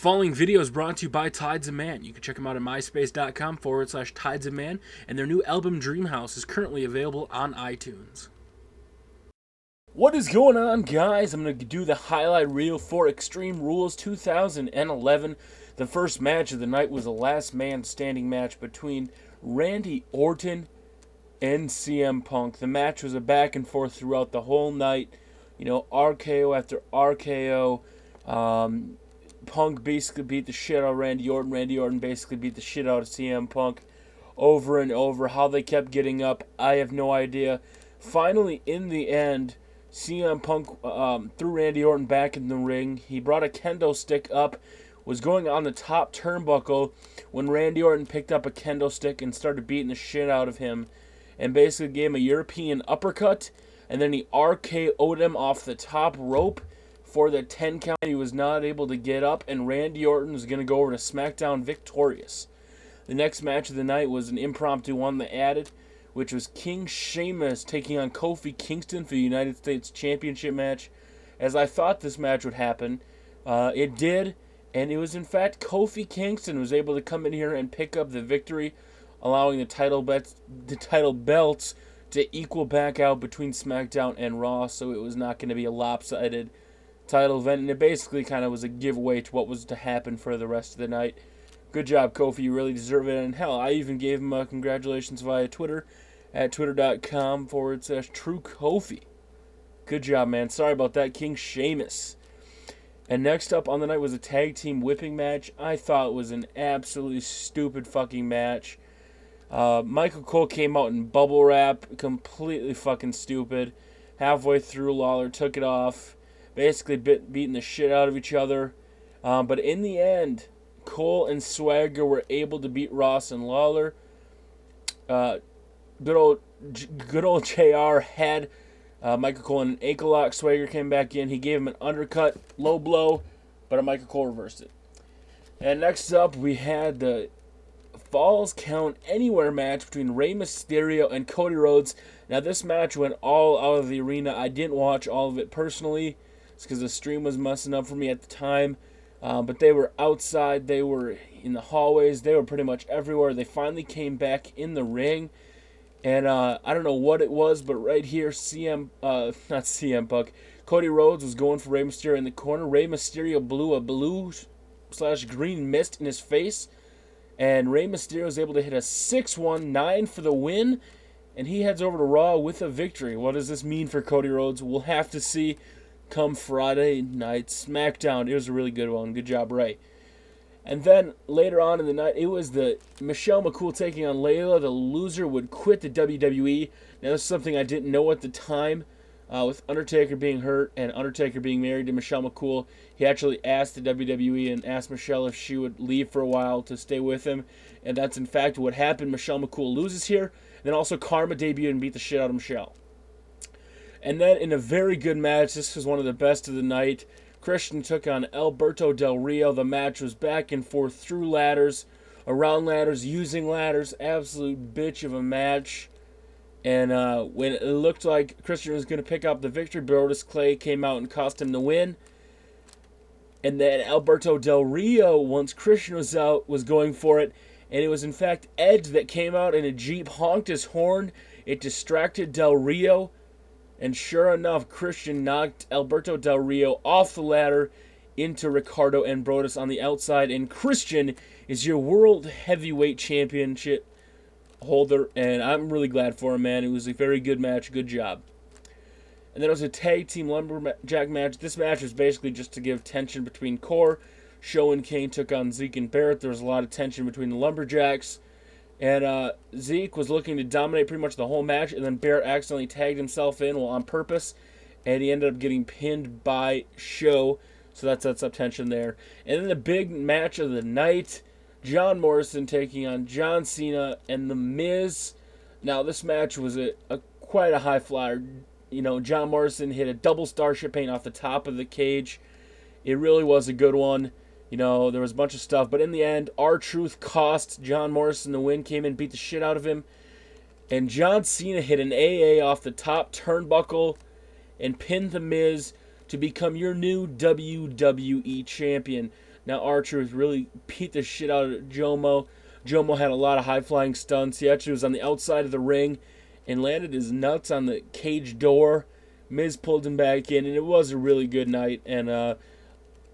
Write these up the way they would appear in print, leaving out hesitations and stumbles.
Following video is brought to you by Tides of Man. You can check them out at myspace.com/Tides of Man, and their new album Dreamhouse is currently available on iTunes. What is going on, guys? I'm going to do the highlight reel for Extreme Rules 2011. The first match of the night was a last man standing match between Randy Orton and CM Punk. The match was a back and forth throughout the whole night. You know, RKO after RKO. Punk basically beat the shit out of Randy Orton. Randy Orton basically beat the shit out of CM Punk over and over. How they kept getting up, I have no idea. Finally, in the end, CM Punk threw Randy Orton back in the ring. He brought a kendo stick up, was going on the top turnbuckle when Randy Orton picked up a kendo stick and started beating the shit out of him and basically gave him a European uppercut, and then he RKO'd him off the top rope for the 10 count. He was not able to get up, and Randy Orton was going to go over to SmackDown victorious. The next match of the night was an impromptu one they added, which was King Sheamus taking on Kofi Kingston for the United States Championship match. As I thought this match would happen, it did, and it was in fact Kofi Kingston who was able to come in here and pick up the victory, allowing the title belts to equal back out between SmackDown and Raw, so it was not going to be a lopsided title event, and it basically kind of was a giveaway to what was to happen for the rest of the night. Good job, Kofi. You really deserve it. And hell, I even gave him congratulations via Twitter at twitter.com/TrueKofi. Good job, man. Sorry about that, King Sheamus. And next up on the night was a tag team whipping match. I thought it was an absolutely stupid fucking match. Michael Cole came out in bubble wrap. Completely fucking stupid. Halfway through, Lawler took it off. Basically beating the shit out of each other. But in the end, Cole and Swagger were able to beat Ross and Lawler. Good old JR had Michael Cole in an ankle lock. Swagger came back in. He gave him an undercut, low blow, but Michael Cole reversed it. And next up, we had the Falls Count Anywhere match between Rey Mysterio and Cody Rhodes. Now, this match went all out of the arena. I didn't watch all of it personally. It's because the stream was messing up for me at the time. But they were outside. They were in the hallways. They were pretty much everywhere. They finally came back in the ring. And I don't know what it was, but right here, Cody Rhodes was going for Rey Mysterio in the corner. Rey Mysterio blew a blue/green mist in his face. And Rey Mysterio was able to hit a 619 for the win. And he heads over to Raw with a victory. What does this mean for Cody Rhodes? We'll have to see come Friday night SmackDown. It was a really good one. Good job, Rey. And then later on in the night, it was the Michelle McCool taking on Layla. The loser would quit the WWE. Now, this is something I didn't know at the time. With Undertaker being hurt and Undertaker being married to Michelle McCool, he actually asked the WWE and asked Michelle if she would leave for a while to stay with him. And that's in fact what happened. Michelle McCool loses here. And then also Karma debuted and beat the shit out of Michelle. And then in a very good match, this was one of the best of the night, Christian took on Alberto Del Rio. The match was back and forth through ladders, around ladders, using ladders. Absolute bitch of a match. And when it looked like Christian was going to pick up the victory, Brodus Clay came out and cost him the win. And then Alberto Del Rio, once Christian was out, was going for it. And it was in fact Edge that came out in a Jeep, honked his horn. It distracted Del Rio. And sure enough, Christian knocked Alberto Del Rio off the ladder into Ricardo and Brodus on the outside. And Christian is your World Heavyweight Championship holder. And I'm really glad for him, man. It was a very good match. Good job. And then it was a tag team Lumberjack match. This match was basically just to give tension between Core. Show and Kane took on Zeke and Barrett. There was a lot of tension between the Lumberjacks. And Zeke was looking to dominate pretty much the whole match, and then Barrett accidentally tagged himself in, well, on purpose, and he ended up getting pinned by Show, so that sets up tension there. And then the big match of the night, John Morrison taking on John Cena and The Miz. Now, this match was quite a high flyer. You know, John Morrison hit a double Starship Paint off the top of the cage. It really was a good one. You know, there was a bunch of stuff, but in the end, R-Truth cost John Morrison the win, came in, beat the shit out of him. And John Cena hit an AA off the top turnbuckle and pinned The Miz to become your new WWE champion. Now Archer has really beat the shit out of Jomo. Jomo had a lot of high-flying stunts. He actually was on the outside of the ring and landed his nuts on the cage door. Miz pulled him back in, and it was a really good night. And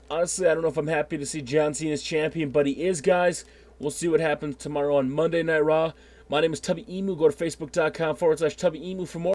honestly, I don't know if I'm happy to see John Cena as champion, but he is, guys. We'll see what happens tomorrow on Monday Night Raw. My name is Tubby Emu. Go to facebook.com/TubbyEmu for more.